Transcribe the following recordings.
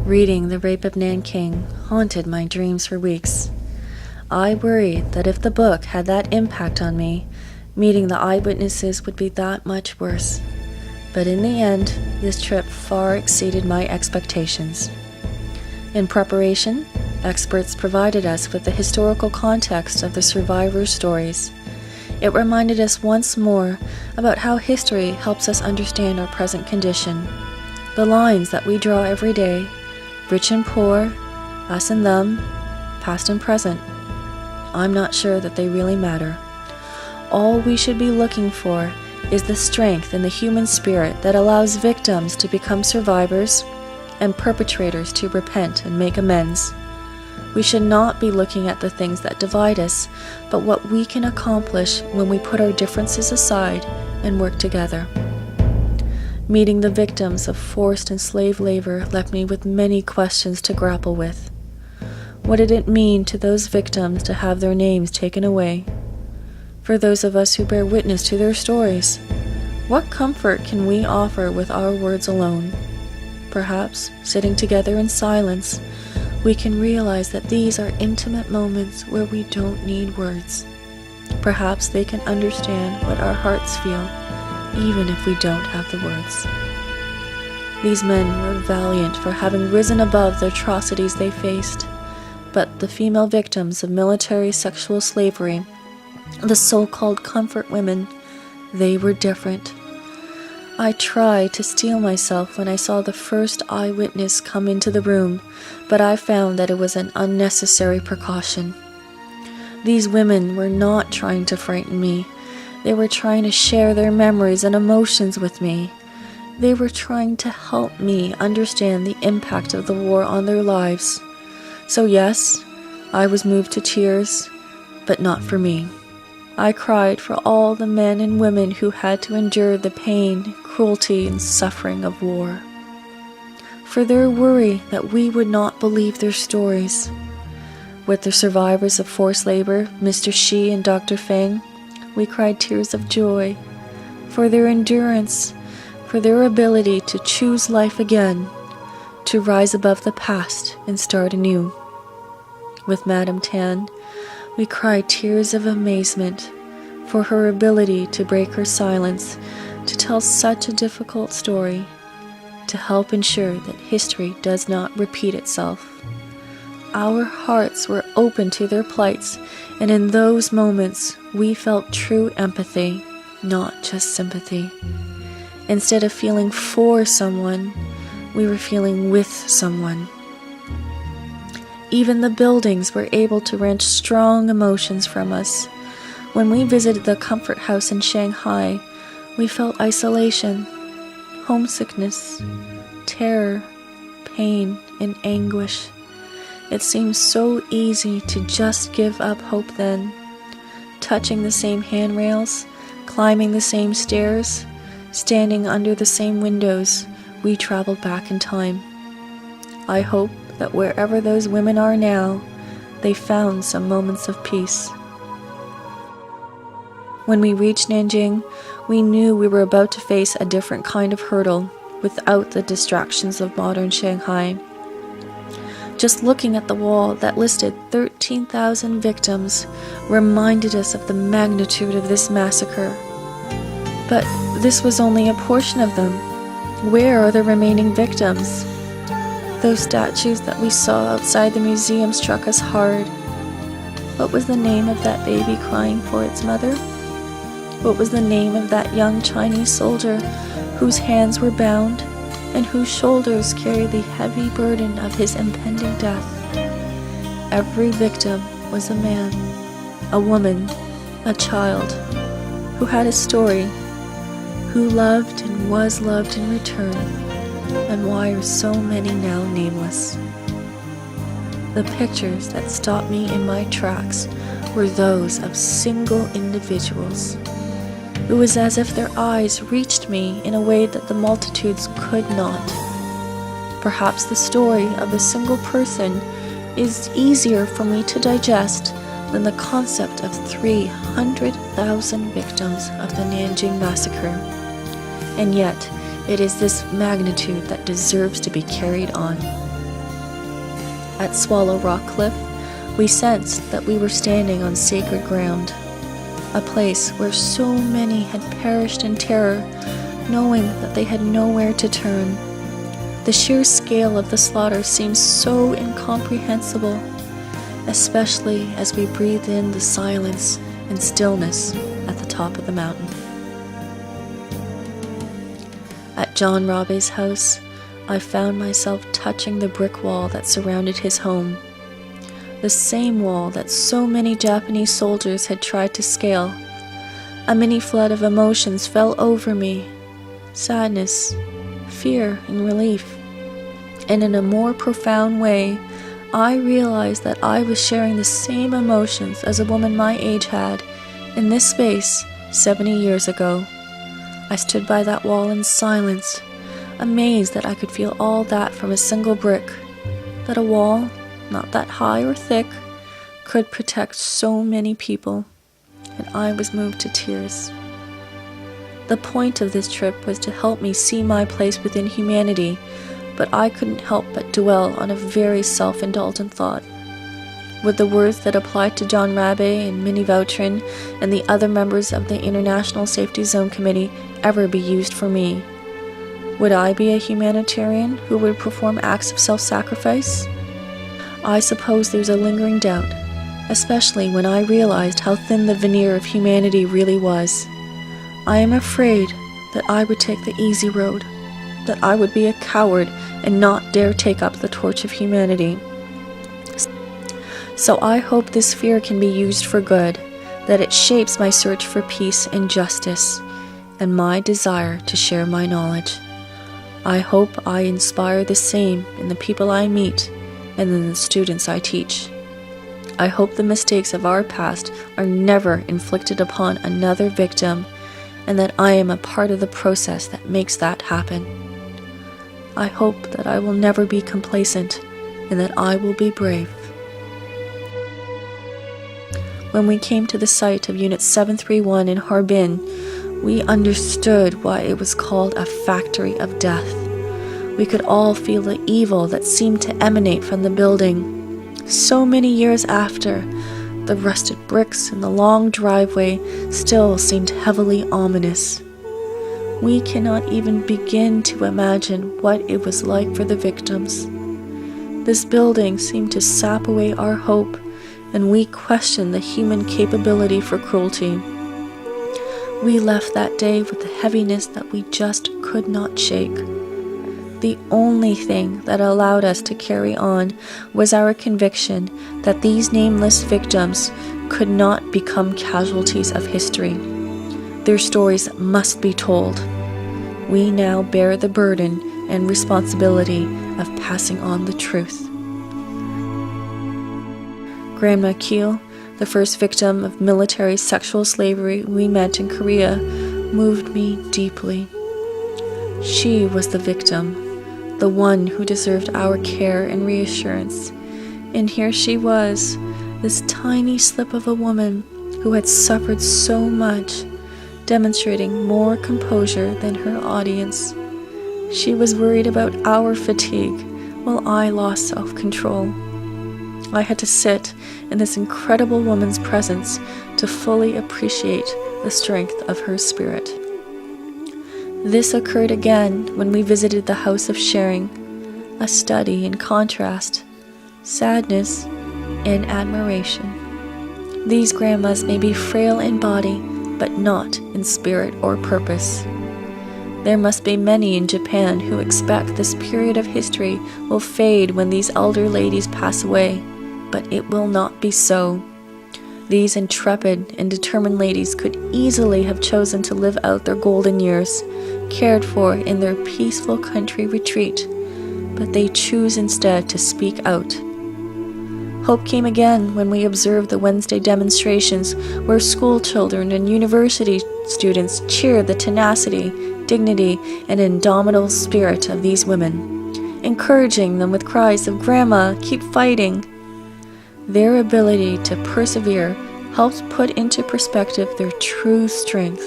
Reading The Rape of Nanking haunted my dreams for weeks. I worried that if the book had that impact on me, meeting the eyewitnesses would be that much worse. But in the end, this trip far exceeded my expectations. In preparation, experts provided us with the historical context of the survivors' stories. It reminded us once more about how history helps us understand our present condition. The lines that we draw every day, rich and poor, us and them, past and present, I'm not sure that they really matter. All we should be looking for is the strength in the human spirit that allows victims to become survivors and perpetrators to repent and make amends. We should not be looking at the things that divide us, but what we can accomplish when we put our differences aside and work together. Meeting the victims of forced and slave labor left me with many questions to grapple with. What did it mean to those victims to have their names taken away? For those of us who bear witness to their stories, what comfort can we offer with our words alone? Perhaps, sitting together in silence, we can realize that these are intimate moments where we don't need words. Perhaps they can understand what our hearts feel, even if we don't have the words. These men were valiant for having risen above the atrocities they faced, but the female victims of military sexual slavery, the so-called comfort women, they were different. I tried to steel myself when I saw the first eyewitness come into the room, but I found that it was an unnecessary precaution. These women were not trying to frighten me. They were trying to share their memories and emotions with me. They were trying to help me understand the impact of the war on their lives. So yes, I was moved to tears, but not for me. I cried for all the men and women who had to endure the pain, cruelty, and suffering of war. For their worry that we would not believe their stories. With the survivors of forced labor, Mr. Shi and Dr. Feng, we cried tears of joy for their endurance, for their ability to choose life again, to rise above the past and start anew. With Madame Tan, we cried tears of amazement for her ability to break her silence, to tell such a difficult story, to help ensure that history does not repeat itself. Our hearts were open to their plights, and in those moments we felt true empathy, not just sympathy. Instead of feeling for someone, we were feeling with someone. Even the buildings were able to wrench strong emotions from us. When we visited the Comfort House in Shanghai, we felt isolation, homesickness, terror, pain, and anguish. It seemed so easy to just give up hope then. Touching the same handrails, climbing the same stairs, standing under the same windows, we traveled back in time. I hope that wherever those women are now, they found some moments of peace. When we reached Nanjing, we knew we were about to face a different kind of hurdle without the distractions of modern Shanghai. Just looking at the wall that listed 13,000 victims reminded us of the magnitude of this massacre. But this was only a portion of them. Where are the remaining victims? Those statues that we saw outside the museum struck us hard. What was the name of that baby crying for its mother? What was the name of that young Chinese soldier whose hands were bound and whose shoulders carried the heavy burden of his impending death? Every victim was a man, a woman, a child, who had a story, who loved and was loved in return. And why are so many now nameless? The pictures that stopped me in my tracks were those of single individuals. It was as if their eyes reached me in a way that the multitudes could not. Perhaps the story of a single person is easier for me to digest than the concept of 300,000 victims of the Nanjing Massacre. And yet, it is this magnitude that deserves to be carried on. At Swallow Rock Cliff, we sensed that we were standing on sacred ground, a place where so many had perished in terror, knowing that they had nowhere to turn. The sheer scale of the slaughter seemed so incomprehensible, especially as we breathed in the silence and stillness at the top of the mountain. At John Rabe's house, I found myself touching the brick wall that surrounded his home, the same wall that so many Japanese soldiers had tried to scale. A mini flood of emotions fell over me: sadness, fear, and relief. And in a more profound way, I realized that I was sharing the same emotions as a woman my age had in this space 70 years ago. I stood by that wall in silence, amazed that I could feel all that from a single brick, that a wall, not that high or thick, could protect so many people, and I was moved to tears. The point of this trip was to help me see my place within humanity, but I couldn't help but dwell on a very self-indulgent thought. Would the words that applied to John Rabe and Minnie Vautrin and the other members of the International Safety Zone Committee ever be used for me? Would I be a humanitarian who would perform acts of self-sacrifice? I suppose there's a lingering doubt, especially when I realized how thin the veneer of humanity really was. I am afraid that I would take the easy road, that I would be a coward and not dare take up the torch of humanity. So I hope this fear can be used for good, that it shapes my search for peace and justice, and my desire to share my knowledge. I hope I inspire the same in the people I meet and in the students I teach. I hope the mistakes of our past are never inflicted upon another victim, and that I am a part of the process that makes that happen. I hope that I will never be complacent, and that I will be brave. When we came to the site of Unit 731 in Harbin, we understood why it was called a factory of death. We could all feel the evil that seemed to emanate from the building. So many years after, the rusted bricks and the long driveway still seemed heavily ominous. We cannot even begin to imagine what it was like for the victims. This building seemed to sap away our hope, and we questioned the human capability for cruelty. We left that day with a heaviness that we just could not shake. The only thing that allowed us to carry on was our conviction that these nameless victims could not become casualties of history. Their stories must be told. We now bear the burden and responsibility of passing on the truth. Grandma Keel, the first victim of military sexual slavery we met in Korea, moved me deeply. She was the victim, the one who deserved our care and reassurance. And here she was, this tiny slip of a woman who had suffered so much, demonstrating more composure than her audience. She was worried about our fatigue, while I lost self-control. I had to sit in this incredible woman's presence to fully appreciate the strength of her spirit. This occurred again when we visited the House of Sharing, a study in contrast, sadness, and admiration. These grandmas may be frail in body, but not in spirit or purpose. There must be many in Japan who expect this period of history will fade when these elder ladies pass away, but it will not be so. These intrepid and determined ladies could easily have chosen to live out their golden years, cared for in their peaceful country retreat, but they choose instead to speak out. Hope came again when we observed the Wednesday demonstrations where school children and university students cheered the tenacity, dignity, and indomitable spirit of these women, encouraging them with cries of "Grandma, keep fighting." Their ability to persevere helps put into perspective their true strength.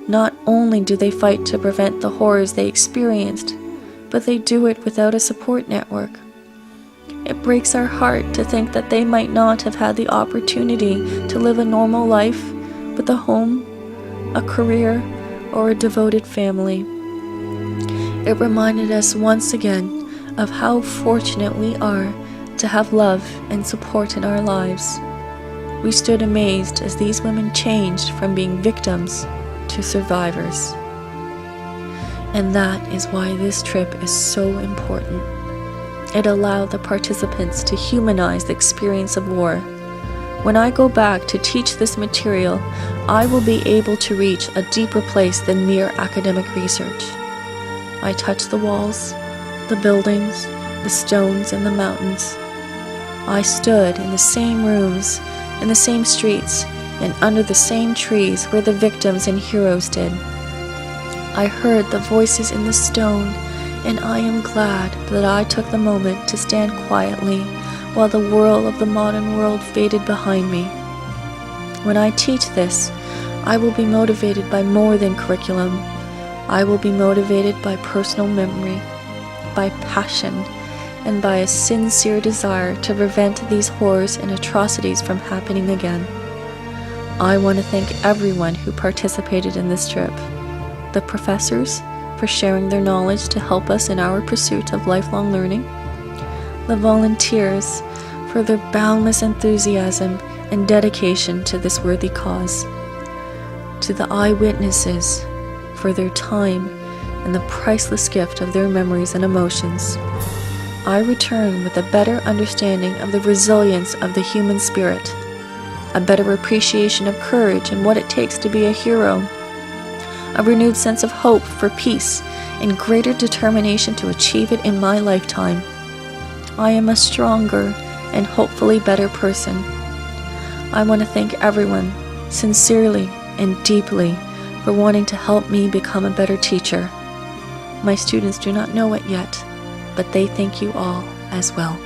Not only do they fight to prevent the horrors they experienced, but they do it without a support network. It breaks our heart to think that they might not have had the opportunity to live a normal life with a home, a career, or a devoted family. It reminded us once again of how fortunate we are to have love and support in our lives. We stood amazed as these women changed from being victims to survivors. And that is why this trip is so important. It allowed the participants to humanize the experience of war. When I go back to teach this material, I will be able to reach a deeper place than mere academic research. I touch the walls, the buildings, the stones, and the mountains. I stood in the same rooms, in the same streets, and under the same trees where the victims and heroes did. I heard the voices in the stone, and I am glad that I took the moment to stand quietly while the whirl of the modern world faded behind me. When I teach this, I will be motivated by more than curriculum. I will be motivated by personal memory, by passion, and by a sincere desire to prevent these horrors and atrocities from happening again. I want to thank everyone who participated in this trip. The professors for sharing their knowledge to help us in our pursuit of lifelong learning. The volunteers for their boundless enthusiasm and dedication to this worthy cause. To the eyewitnesses for their time and the priceless gift of their memories and emotions. I return with a better understanding of the resilience of the human spirit, a better appreciation of courage and what it takes to be a hero, a renewed sense of hope for peace, and greater determination to achieve it in my lifetime. I am a stronger and hopefully better person. I want to thank everyone, sincerely and deeply, for wanting to help me become a better teacher. My students do not know it yet, but they thank you all as well.